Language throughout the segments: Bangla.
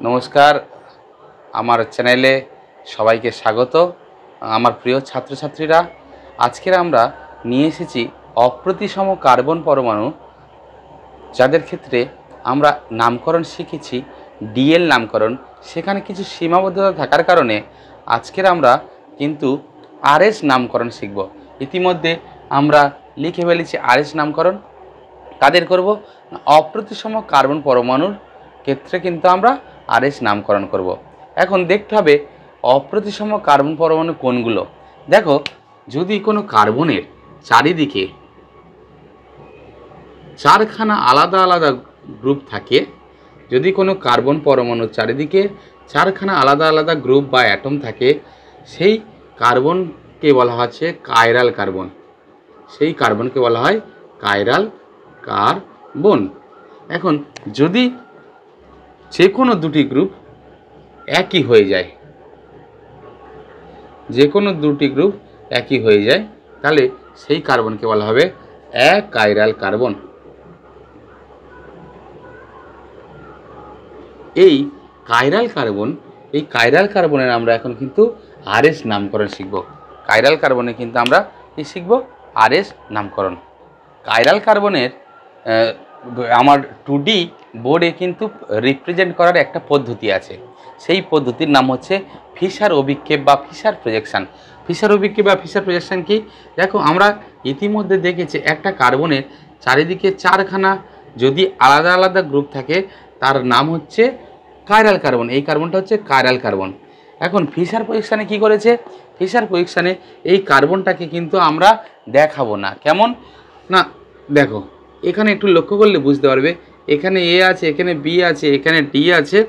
নমস্কার, আমার চ্যানেলে সবাইকে স্বাগত। আমার প্রিয় ছাত্রছাত্রীরা, আজকের আমরা নিয়ে এসেছি অপ্রতিসম কার্বন পরমাণু, যাদের ক্ষেত্রে আমরা নামকরণ শিখেছি ডিএল নামকরণ। সেখানে কিছু সীমাবদ্ধতা থাকার কারণে আজকের আমরা কিন্তু আরএস নামকরণ শিখব। ইতিমধ্যে আমরা লিখে ফেলেছি আরএস নামকরণ। তাদের করব অপ্রতিসম কার্বন পরমাণুর ক্ষেত্রে কিন্তু আমরা আরএস নামকরণ করব। এখন দেখতে হবে অপ্রতিসম কার্বন পরমাণু কোনগুলো। দেখো, যদি কোনো কার্বনের চারিদিকে চারখানা আলাদা আলাদা গ্রুপ থাকে, যদি কোনো কার্বন পরমাণুর চারিদিকে চারখানা আলাদা আলাদা গ্রুপ বা অ্যাটম থাকে, সেই কার্বনকে বলা হচ্ছে কাইরাল কার্বন। সেই কার্বনকে বলা হয় কাইরাল কার্বন। এখন যদি যে কোনো দুটি গ্রুপ একই হয়ে যায়, যে কোনো দুটি গ্রুপ একই হয়ে যায়, তাহলে সেই কার্বনকে বলা হবে অ্যাকাইরাল কার্বন। এই কাইরাল কার্বনের আমরা এখন কিন্তু আরএস নামকরণ শিখব। কাইরাল কার্বনে কিন্তু আমরা কি শিখব? আরএস নামকরণ। কাইরাল কার্বনের আমার 2D বোর্ডে কিন্তু রিপ্রেজেন্ট করার একটা পদ্ধতি আছে। সেই পদ্ধতির নাম হচ্ছে ফিশার অভিক্ষেপ বা ফিশার প্রজেকশান। ফিশার অভিক্ষেপ বা ফিশার প্রজেকশান কি? দেখো, আমরা ইতিমধ্যে দেখেছি একটা কার্বনের চারিদিকে চারখানা যদি আলাদা আলাদা গ্রুপ থাকে, তার নাম হচ্ছে কাইরাল কার্বন। এই কার্বনটা হচ্ছে কাইরাল কার্বন। এখন ফিশার প্রজেকশানে কি করেছে? ফিশার প্রজেকশানে এই কার্বনটাকে কিন্তু আমরা দেখাবো না। কেমন না, দেখো এখানে একটু লক্ষ্য করলে বুঝতে পারবে, এখানে এ আছে, এখানে বি আছে, এখানে ডি আছে,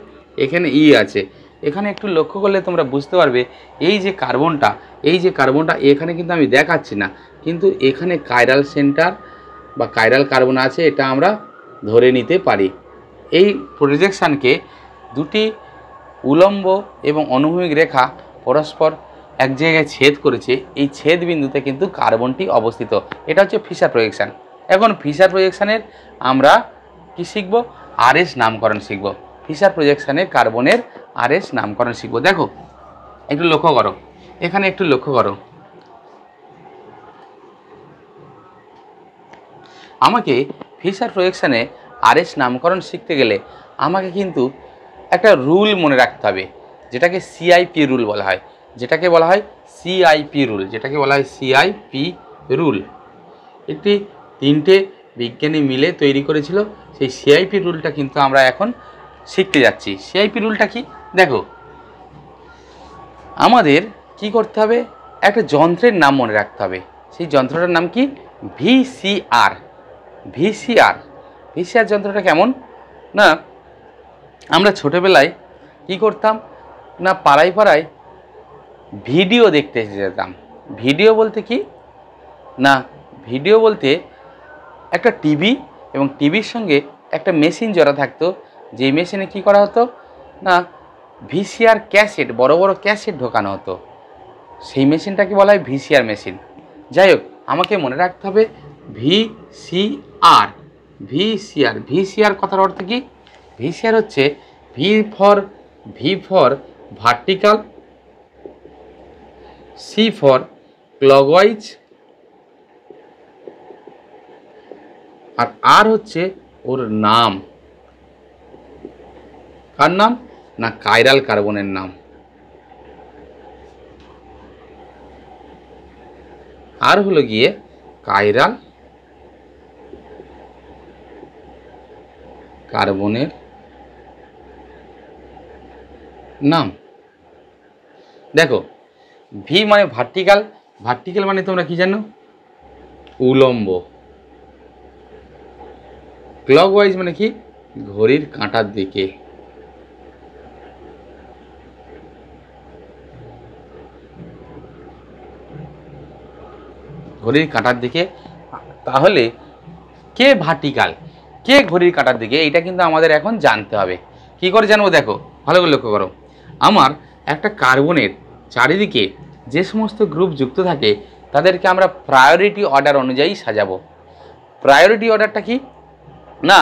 এখানে ই আছে। এখানে একটু লক্ষ্য করলে তোমরা বুঝতে পারবে এই যে কার্বনটা এখানে কিন্তু আমি দেখাচ্ছি না, কিন্তু এখানে কাইরাল সেন্টার বা কাইরাল কার্বন আছে, এটা আমরা ধরে নিতে পারি। এই প্রজেকশানকে দুটি উলম্ব এবং অনুভূমিক রেখা পরস্পর এক জায়গায় ছেদ করেছে। এই ছেদ বিন্দুতে কিন্তু কার্বনটি অবস্থিত। এটা হচ্ছে ফিশার প্রজেকশান। এখন ফিশার প্রজেকশানের আমরা কি শিখব? আরএস নামকরণ শিখব। ফিশার প্রজেকশানের কার্বনের আরএস নামকরণ শিখব। দেখো, একটু লক্ষ্য করো, এখানে একটু লক্ষ্য করো। আমাকে ফিশার প্রজেকশানে আরএস নামকরণ শিখতে গেলে আমাকে কিন্তু একটা রুল মনে রাখতে হবে, যেটাকে সিআইপি রুল বলা হয়। সিআইপি রুল একটি তিনটে বিজ্ঞানী মিলে তৈরি করেছিল। সেই সিআইপি রুলটা কিন্তু আমরা এখন শিখতে যাচ্ছি। সিআইপি রুলটা কি? দেখো, আমাদের কি করতে হবে? একটা যন্ত্রের নাম মনে রাখতে হবে। সেই যন্ত্রটার নাম কি? ভিসিআর। ভিসিআর যন্ত্রটা কেমন না, আমরা ছোটোবেলায় কি করতাম না, পাড়ায় পাড়ায় ভিডিও দেখতে এসে যেতাম। ভিডিও বলতে কি না, ভিডিও বলতে একটা টিভি এবং টিভির সঙ্গে একটা মেশিন জড়া থাকতো। যেই মেশিনে কি করা হতো না, ভিসিআর ক্যাসেট, বড় বড় ক্যাসেট ঢোকানো হতো। সেই মেশিনটাকে বলা হয় ভিসিআর মেশিন। যাই হোক, আমাকে মনে রাখতে হবে ভিসিআর কথার অর্থ কি? ভিসিআর হচ্ছে V for vertical, C for clockwise, আর আর হচ্ছে ওর নাম। কার নাম? না, কাইরাল কার্বনের নাম। আর হলো গিয়ে কাইরাল কার্বনের নাম। দেখো, ভি মানে ভার্টিক্যাল মানে তোমরা কি জানো? উলম্ব। ক্লকওয়াইজ মানে কি? ঘড়ির কাঁটার দিকে। ঘড়ির কাঁটার দিকে। তাহলে কে ভার্টিক্যাল, কে ঘড়ির কাঁটার দিকে, এইটা কিন্তু আমাদের এখন জানতে হবে। কি করে জানবো? দেখো, ভালো করে লক্ষ্য করো। আমার একটা কার্বনের চারিদিকে যে সমস্ত গ্রুপ যুক্ত থাকে, তাদেরকে আমরা প্রায়োরিটি অর্ডার অনুযায়ী সাজাবো। প্রায়োরিটি অর্ডারটা কি না,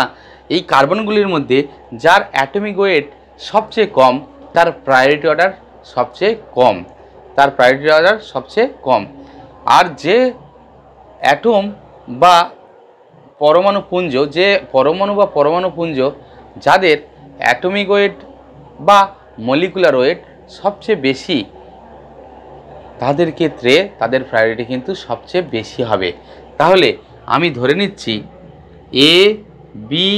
এই কার্বনগুলির মধ্যে যার অ্যাটমিক ওয়েট সবচেয়ে কম, তার প্রায়োরিটি অর্ডার সবচেয়ে কম, তার প্রায়োরিটি অর্ডার সবচেয়ে কম। আর যে অ্যাটম বা পরমাণু পুঞ্জ, যে পরমাণু বা পরমাণু পুঞ্জ যাদের অ্যাটমিক ওয়েট বা মলিকুলার ওয়েট সবচেয়ে বেশি, তাদের ক্ষেত্রে তাদের প্রায়োরিটি কিন্তু সবচেয়ে বেশি হবে। তাহলে আমি ধরে নিচ্ছি এ, বি,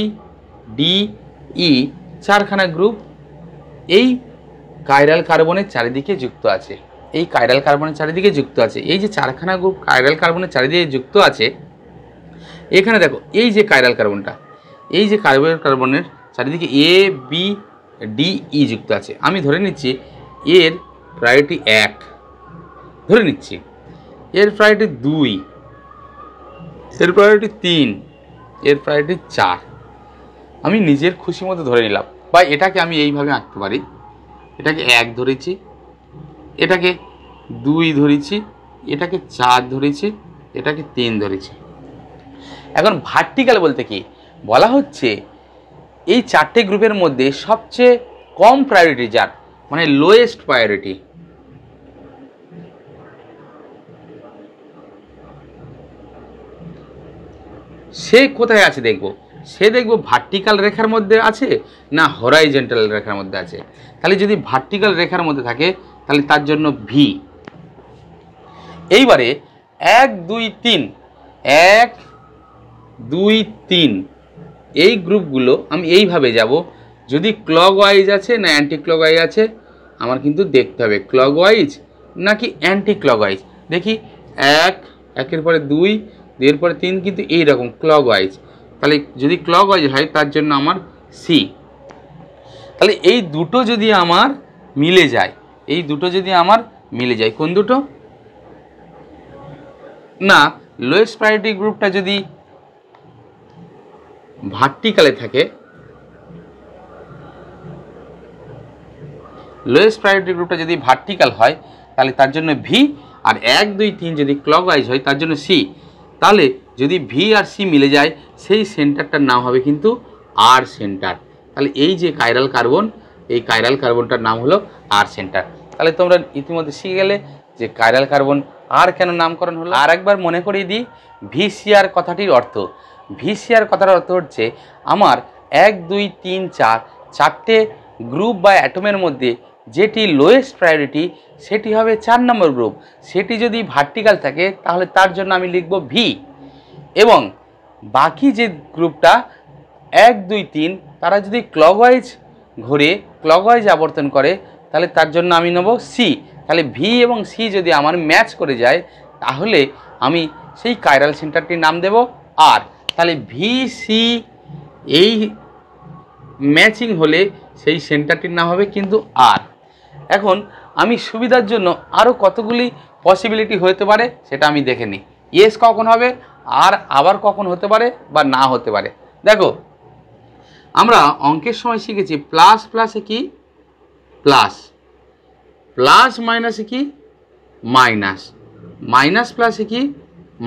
ডি, ই চারখানা গ্রুপ এই কাইরাল কার্বনের চারিদিকে যুক্ত আছে, এই কাইরাল কার্বনের চারিদিকে যুক্ত আছে। এই যে চারখানা গ্রুপ কাইরাল কার্বনের চারিদিকে যুক্ত আছে, এখানে দেখো এই যে কাইরাল কার্বনটা, এই যে কাইরাল কার্বনের চারিদিকে এ, বি, ডি, ই যুক্ত আছে। আমি ধরে নিচ্ছি এর প্রায়োরিটি 1, ধরে নিচ্ছি এর প্রায়োরিটি 2, এর প্রায়োরিটি 3, এর প্রায়োরিটি 4। আমি নিজের খুশি মতো ধরে নিলাম, বা এটাকে আমি এইভাবে আঁকতে পারি, এটাকে 1 ধরেছি, এটাকে 2 ধরেছি, এটাকে 4 ধরেছি, এটাকে 3 ধরেছি। এখন ভার্টিক্যাল বলতে কি বলা হচ্ছে, এই চারটে গ্রুপের মধ্যে সবচেয়ে কম প্রায়োরিটি যার, মানে লোয়েস্ট প্রায়োরিটি, সে কোথায় আছে দেখব, সে দেখব ভার্টিক্যাল রেখার মধ্যে আছে না হরাইজন্টাল রেখার মধ্যে আছে। তাহলে যদি ভার্টিক্যাল রেখার মধ্যে থাকে তাহলে তার জন্য ভি। এইবারে 1, 2, 3, 1, 2, 3 এই গ্রুপগুলো আমি এইভাবে যাব। যদি ক্লকওয়াইজ আছে না অ্যান্টি ক্লকওয়াইজ আছে আমার কিন্তু দেখতে হবে, ক্লকওয়াইজ নাকি অ্যান্টি ক্লকওয়াইজ। দেখি 1, 1-এর পরে 2, 2-এর পরে 3, কিন্তু এইরকম ক্লকওয়াইজ। তাহলে যদি ক্লকওয়াইজ হয় তার জন্য আমার সি। তাহলে এই দুটো যদি আমার মিলে যায়, এই দুটো যদি আমার মিলে যায়, কোন দুটো না, লোয়েস্ট প্রায়োরিটি গ্রুপটা যদি ভার্টিক্যালে থাকে, লোয়েস্ট প্রায়োরিটি গ্রুপটা যদি ভার্টিক্যাল হয় তাহলে তার জন্য ভি, আর 1, 2, 3 যদি ক্লকওয়াইজ হয় তার জন্য সি। তাহলে যদি ভি আর সি মিলে যায় সেই সেন্টারটার নাম হবে কিন্তু আর সেন্টার। তাহলে এই যে কাইরাল কার্বন, এই কাইরাল কার্বনটার নাম হলো আর সেন্টার। তাহলে তোমরা ইতিমধ্যে শিখে গেলে যে কাইরাল কার্বন আর কেন নামকরণ হলো। আর একবার মনে করিয়ে দিই ভিসিআর কথাটির অর্থ। ভিসিআর কথার অর্থ হচ্ছে আমার 1, 2, 3, 4 চারটে গ্রুপ বা অ্যাটমের মধ্যে যেটি লোয়েস্ট প্রায়োরিটি সেটি হবে 4 নম্বর গ্রুপ। সেটি যদি ভার্টিক্যাল থাকে তাহলে তার জন্য আমি লিখব ভি, এবং বাকি যে গ্রুপটা 1, 2, 3 তারা যদি ক্লকওয়াইজ ঘুরে ক্লকওয়াইজ আবর্তন করে তাহলে তার জন্য আমি নেব সি। তাহলে ভি এবং সি যদি আমার ম্যাচ করে যায় তাহলে আমি সেই কাইরাল সেন্টারটির নাম দেব আর। তাহলে ভি সি এই ম্যাচিং হলে সেই সেন্টারটির নাম হবে কিন্তু আর। এখন আমি সুবিধার জন্য আরও কতগুলি পসিবিলিটি হতে পারে সেটা আমি দেখে নিই। ইয়েস কখন হবে, আর আবার কখন হতে পারে বা না হতে পারে। দেখো আমরা অঙ্কের সময় শিখেছি প্লাস প্লাসে কি প্লাস, প্লাস মাইনাসে কি মাইনাস, মাইনাস প্লাসে কি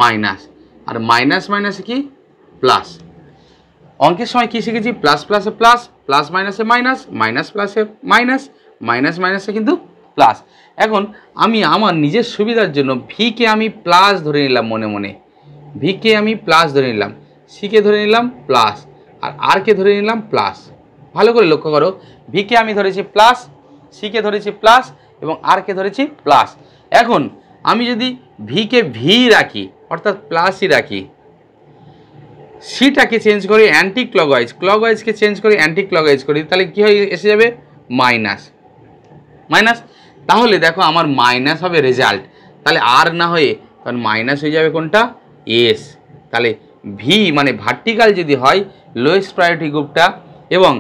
মাইনাস, আর মাইনাস মাইনাসে কি প্লাস। অঙ্কের সময় কি শিখেছি প্লাস প্লাসে প্লাস, প্লাস মাইনাসে মাইনাস, মাইনাস প্লাসে মাইনাস, মাইনাস মাইনাসে কিন্তু প্লাস। এখন আমি আমার নিজের সুবিধার জন্য ভিকে আমি প্লাস ধরে নিলাম, মনে মনে ভিকে আমি প্লাস ধরে নিলাম, সিকে ধরে নিলাম প্লাস, আর আরকে ধরে নিলাম প্লাস। ভালো করে লক্ষ্য করো, ভিকে আমি ধরেছি প্লাস, সিকে ধরেছি প্লাস এবং আরকে ধরেছি প্লাস। এখন আমি যদি ভিকে ভি রাখি অর্থাৎ প্লাসই রাখি, সিটাকে চেঞ্জ করি অ্যান্টি ক্লকওয়াইজ, ক্লকওয়াইজকে চেঞ্জ করি অ্যান্টি ক্লকওয়াইজ করি, তাহলে কী হয়ে এসে যাবে মাইনাস, মাইনাস। তাহলে দেখো আমার মাইনাস হবে রেজাল্ট, তাহলে আর না হয়ে তখন মাইনাস হয়ে যাবে কোনটা এস। তাহলে ভি মানে ভার্টিক্যাল যদি হয় লোয়েস্ট প্রায়োরিটি গ্রুপটা এবং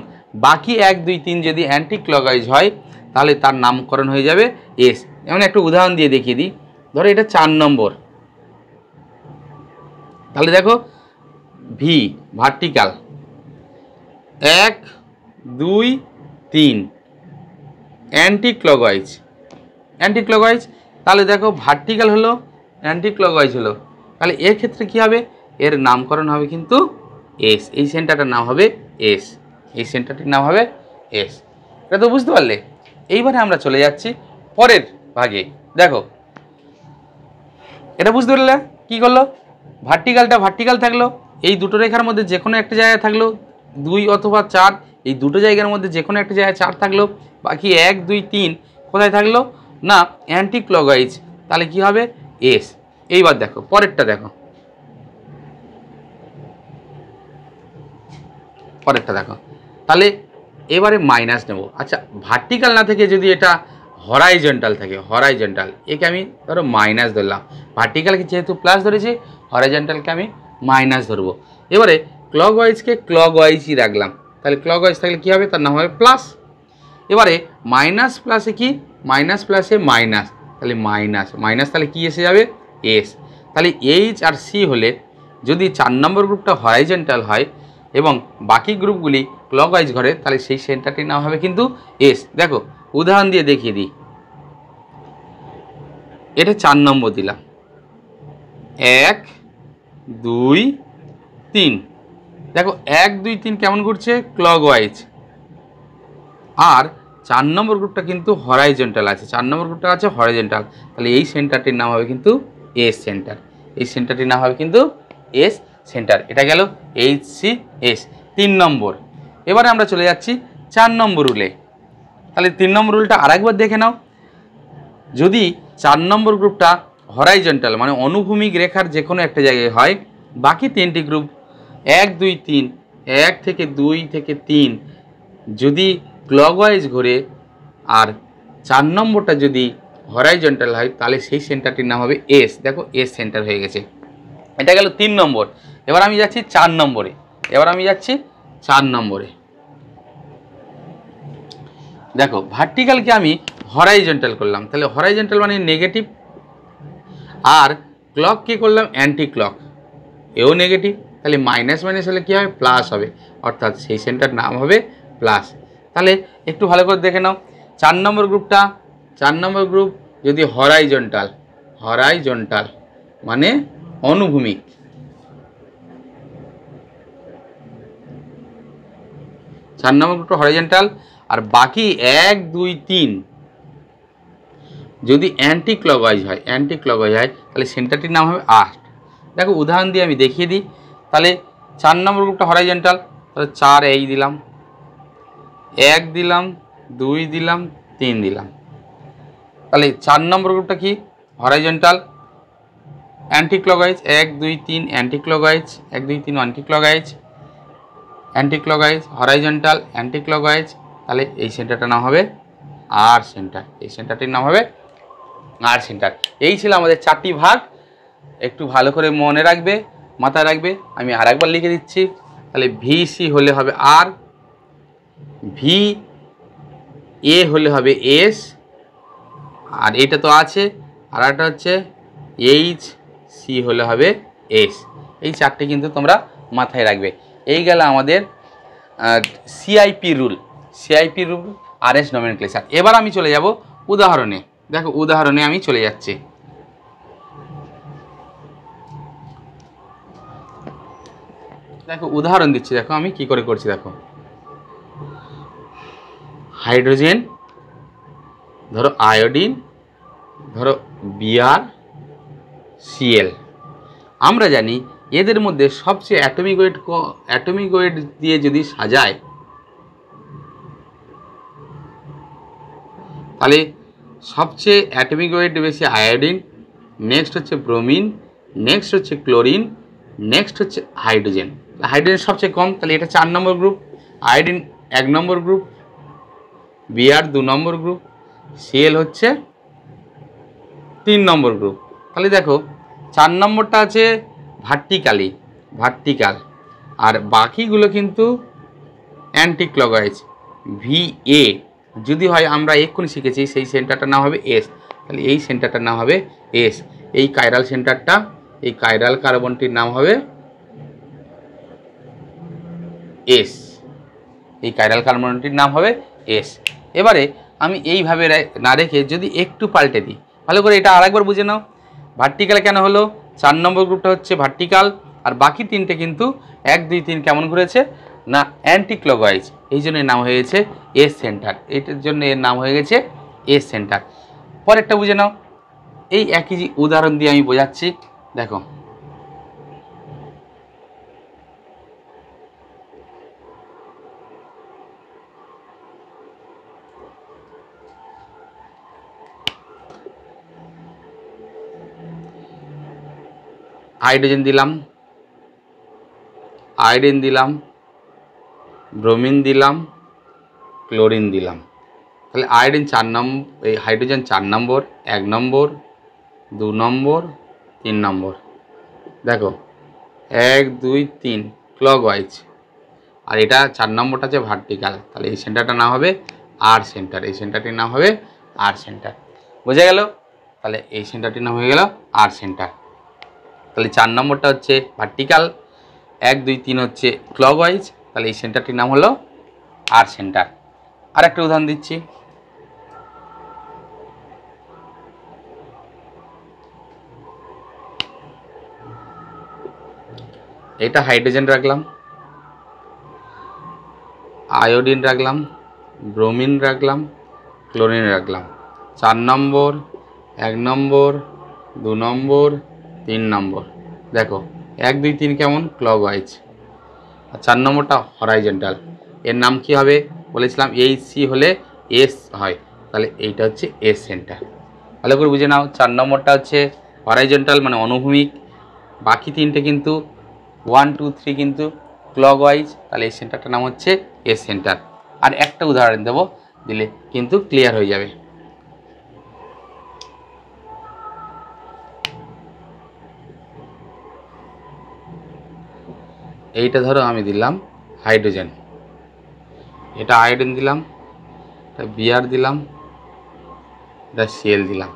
বাকি 1, 2, 3 যদি অ্যান্টি ক্লকওয়াইজ হয় তাহলে তার নামকরণ হয়ে যাবে এস। যেমন একটা উদাহরণ দিয়ে দেখিয়ে দিই, ধরো এটা 4 নম্বর, তাহলে দেখো V vertical 1, 2, 3 anti clockwise, anti clockwise, তাহলে দেখো ভার্টিক্যাল হলো অ্যান্টি ক্লকওয়াইজ হলো, তাহলে এর ক্ষেত্রে কী হবে এর নামকরণ হবে কিন্তু এস। এই সেন্টারটার নাম হবে এস, এই সেন্টারটির নাম হবে এস। এটা তো বুঝতে পারলে। এইবারে আমরা চলে যাচ্ছি পরের ভাগে। দেখো এটা বুঝতে পারলে কী করলো, ভার্টিক্যালটা ভার্টিক্যাল থাকলো, এই দুটো রেখার মধ্যে যে কোনো একটা জায়গায় থাকলো 2 অথবা 4, এই দুটো জায়গার মধ্যে যে কোনো একটা জায়গায় 4 থাকলো, বাকি 1 2 3 কোথায় থাকলো না অ্যান্টি ক্লকওয়াইজ, তাহলে কি হবে এস। এইবার দেখো পরেরটা, দেখো পরেরটা দেখো, তাহলে এবারে মাইনাস নেব। আচ্ছা ভার্টিক্যাল না থেকে যদি এটা হরাইজন্টাল থাকে, হরাইজন্টাল, একে আমি ধরো মাইনাস ধরলাম, ভার্টিক্যালকে যেহেতু প্লাস ধরেছি, হরাইজন্টালকে আমি মাইনাস ধরবো। এবারে ক্লকওয়াইজকে ক্লকওয়াইজই রাখলাম, তাহলে ক্লকওয়াইজ থাকলে কী হবে, তার নাম হবে প্লাস। এবারে মাইনাস প্লাসে কি, মাইনাস প্লাসে মাইনাস, তাহলে মাইনাস মাইনাস তাহলে কি এসে যাবে এস। তাহলে এইচ আর সি হলে যদি 4 নম্বর গ্রুপটা হরাইজন্টাল হয় এবং বাকি গ্রুপগুলি ক্লকওয়াইজ ঘরে, তাহলে সেই সেন্টারটির নাম হবে কিন্তু এস। দেখো উদাহরণ দিয়ে দেখিয়ে দিই, এটা 4 নম্বর দিলাম, 1 2 3, দেখো 1 2 3 কেমন ঘুরছে ক্লকওয়াইজ, আর 4 নম্বর গ্রুপটা কিন্তু হরাইজন্টাল আছে, 4 নম্বর গ্রুপটা আছে হরাইজন্টাল, তাহলে এই সেন্টারটির নাম হবে কিন্তু এস সেন্টার, এই সেন্টারটির নাম হবে কিন্তু এস সেন্টার। এটা গেল এইচ সি এস 3 নম্বর। এবারে আমরা চলে যাচ্ছি 4 নম্বর রুলে। তাহলে 3 নম্বর রুলটা আরেকবার দেখে নাও, যদি 4 নম্বর গ্রুপটা হরাইজন্টাল মানে অনুভূমিক রেখার যে কোনো একটা জায়গায় হয়, বাকি 3টি গ্রুপ 1 2 3, 1 থেকে 2 থেকে 3 যদি ক্লকওয়াইজ ঘোরে আর 4 নম্বরটা যদি হরাইজন্টাল হয়, তাহলে সেই সেন্টারটির নাম হবে এস। দেখো এস সেন্টার হয়ে গেছে। এটা গেল 3 নম্বর। এবার আমি যাচ্ছি 4 নম্বরে। এবার আমি যাচ্ছি 4 নম্বরে। দেখো ভার্টিক্যালকে আমি হরাইজন্টাল করলাম, তাহলে হরাইজন্টাল মানে নেগেটিভ, আর ক্লক কী করলাম অ্যান্টি ক্লক, এও নেগেটিভ, তাহলে মাইনাস মাইনাস হলে কী হবে প্লাস হবে, অর্থাৎ সেই সেন্টার নাম হবে প্লাস। তাহলে একটু ভালো করে দেখে নাও, 4 নম্বর গ্রুপটা, 4 নম্বর গ্রুপ যদি হরাইজন্টাল, হরাইজন্টাল মানে অনুভূমিক, 4 নম্বর গ্রুপটা হরাইজন্টাল, আর বাকি 1 2 3 যদি অ্যান্টি ক্লকওয়াইজ হয়, অ্যান্টি ক্লকওয়াইজ হয়, তাহলে সেন্টারটির নাম হবে 8। দেখো উদাহরণ দিয়ে আমি দেখিয়ে দিই, তাহলে 4 নম্বর গ্রুপটা হরাইজন্টাল, তাহলে 4 এই দিলাম, 1 দিলাম, 2 দিলাম, 3 দিলাম, তাহলে 4 নম্বর গ্রুপটা কি horizontal anti clockwise, 1 2 3 anti clockwise, 1 2 3 anti clockwise, anti clockwise horizontal anti clockwise, তাহলে এই সেন্টারটার নাম হবে আর সেন্টার, এই সেন্টারটির নাম হবে আর সেন্টার। এই ছিল আমাদের 4টি ভাগ, একটু ভালো করে মনে রাখবে, মাথায় রাখবে। আমি আর একবার লিখে দিচ্ছি, তাহলে ভি সি হলে হবে আর, ভি এ হলে হবে এস, আর এইটা তো আছে, আর একটা হচ্ছে এইচ সি হলে হবে এস। এই 4টি কিন্তু তোমরা মাথায় রাখবে। এই গেল আমাদের সিআইপি রুল, সিআইপি রুল আর এস নমেনক্লেচার। এবার আমি চলে যাব উদাহরণে। দেখো উদাহরণে আমি চলে যাচ্ছি। দেখো উদাহরণ দিচ্ছি, দেখো আমি কি করে করছি। দেখো হাইড্রোজেন, ধরো আয়োডিন, ধরো বিআর সিএল। আমরা জানি এদের মধ্যে সবচেয়ে অ্যাটমিক ওয়েট দিয়ে যদি সাজায়, তাহলে সবচেয়ে অ্যাটমিক ওয়েট বেশি আয়োডিন, নেক্সট হচ্ছে ব্রোমিন, নেক্সট হচ্ছে ক্লোরিন, নেক্সট হচ্ছে হাইড্রোজেন। হাইড্রোজেন সবচেয়ে কম, তাহলে এটা 4 নম্বর গ্রুপ, আয়োডিন 1 নম্বর গ্রুপ, বিআর 2 নম্বর গ্রুপ, সিএল হচ্ছে 3 নম্বর গ্রুপ। তাহলে দেখো 4 নম্বরটা আছে ভার্টিক্যালি, ভার্টিক্যাল, আর বাকিগুলো কিন্তু অ্যান্টি ক্লকওয়াইজ। ভি এ যদি হয়, আমরা এক্ষুনি শিখেছি, সেই সেন্টারটার নাম হবে এস, তাহলে এই সেন্টারটার নাম হবে এস। এই কাইরাল সেন্টারটা, এই কাইরাল কার্বনটির নাম হবে এস, এই কাইরাল কার্বনটির নাম হবে এস। এবারে আমি এইভাবে না রেখে যদি একটু পাল্টে দিই, ভালো করে এটা আরেকবার বুঝে নাও। ভার্টিক্যাল কেন হলো, 4 নম্বর গ্রুপটা হচ্ছে ভার্টিক্যাল, আর বাকি 3টে কিন্তু 1 2 3 কেমন ঘুরেছে না অ্যান্টি ক্লকওয়াইজ, এই জন্য এর নাম হয়ে গেছে এস সেন্টার। এটার জন্য এর নাম হয়ে গেছে এস সেন্টার। পরেরটা বুঝে নাও, এই একই উদাহরণ দিয়ে আমি বোঝাচ্ছি। দেখো, হাইড্রোজেন দিলাম, আয়োডিন দিলাম, ব্রোমিন দিলাম, ক্লোরিন দিলাম। তাহলে আয়োডিন 4 নম্বর, এই হাইড্রোজেন 4 নম্বর, 1 নম্বর, 2 নম্বর, 3 নম্বর। দেখো 1 2 3 ক্লকওয়াইজ, আর এটা 4 নম্বরটা হচ্ছে ভার্টিক্যাল। তাহলে এই সেন্টারটার নাম হবে আর সেন্টার, এই সেন্টারটির নাম হবে আর সেন্টার। বোঝা গেল? তাহলে এই সেন্টারটির নাম হয়ে গেল আর সেন্টার। তাহলে 4 নম্বরটা হচ্ছে ভার্টিক্যাল, 1 2 3 হচ্ছে ক্লকওয়াইজ, তাহলে এই সেন্টারটির নাম হলো আর সেন্টার। আর একটা উদাহরণ দিচ্ছি, এটা হাইড্রোজেন রাখলাম, আয়োডিন রাখলাম, ব্রোমিন রাখলাম, ক্লোরিন রাখলাম। 4 নম্বর, 1 নম্বর, 2 নম্বর, 3 নম্বর। দেখো 1 2 3 কেমন ক্লকওয়াইজ, আর 4 নম্বরটা হরাইজন্টাল। এর নাম কি হবে বলেছিলাম, এইচ সি হলে এস হয়, তাহলে এইটা হচ্ছে এস সেন্টার। ভালো করে বুঝে নাও, 4 নম্বরটা হচ্ছে হরাইজন্টাল মানে অনুভূমিক, বাকি তিনটে কিন্তু 1 2 3 কিন্তু ক্লকওয়াইজ, তাহলে এই সেন্টারটার নাম হচ্ছে এস সেন্টার। আর একটা উদাহরণ দেবো, দিলে কিন্তু ক্লিয়ার হয়ে যাবে। এইটা ধরো আমি দিলাম হাইড্রোজেন, এটা আয়োডিন দিলাম, এটা বিআর দিলাম, এটা সিএল দিলাম।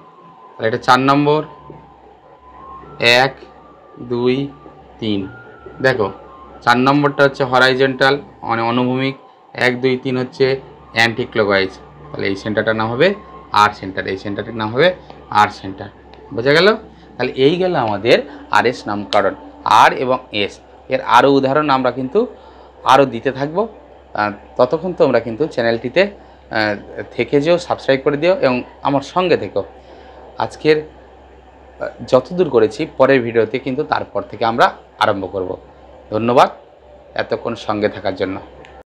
তাহলে এটা 4 নম্বর, 1 2 3। দেখো 4 নম্বরটা হচ্ছে হরাইজন্টাল মানে অনুভূমিক, 1 2 3 হচ্ছে অ্যান্টি ক্লকওয়াইজ, তাহলে এই সেন্টারটার নাম হবে আর সেন্টার, এই সেন্টারটির নাম হবে আর সেন্টার। বোঝা গেল? তাহলে এই গেল আমাদের আর এস নামকরণ, আর এবং এস। এর আরও উদাহরণ আমরা কিন্তু আরও দিতে থাকবো। ততক্ষণ তোমরা কিন্তু চ্যানেলটিতে থেকে যেও, সাবস্ক্রাইব করে দিও এবং আমার সঙ্গে থেকো। আজকের যতদূর করেছি পরের ভিডিওতে কিন্তু তারপর থেকে আমরা আরম্ভ করব। ধন্যবাদ এতক্ষণ সঙ্গে থাকার জন্য।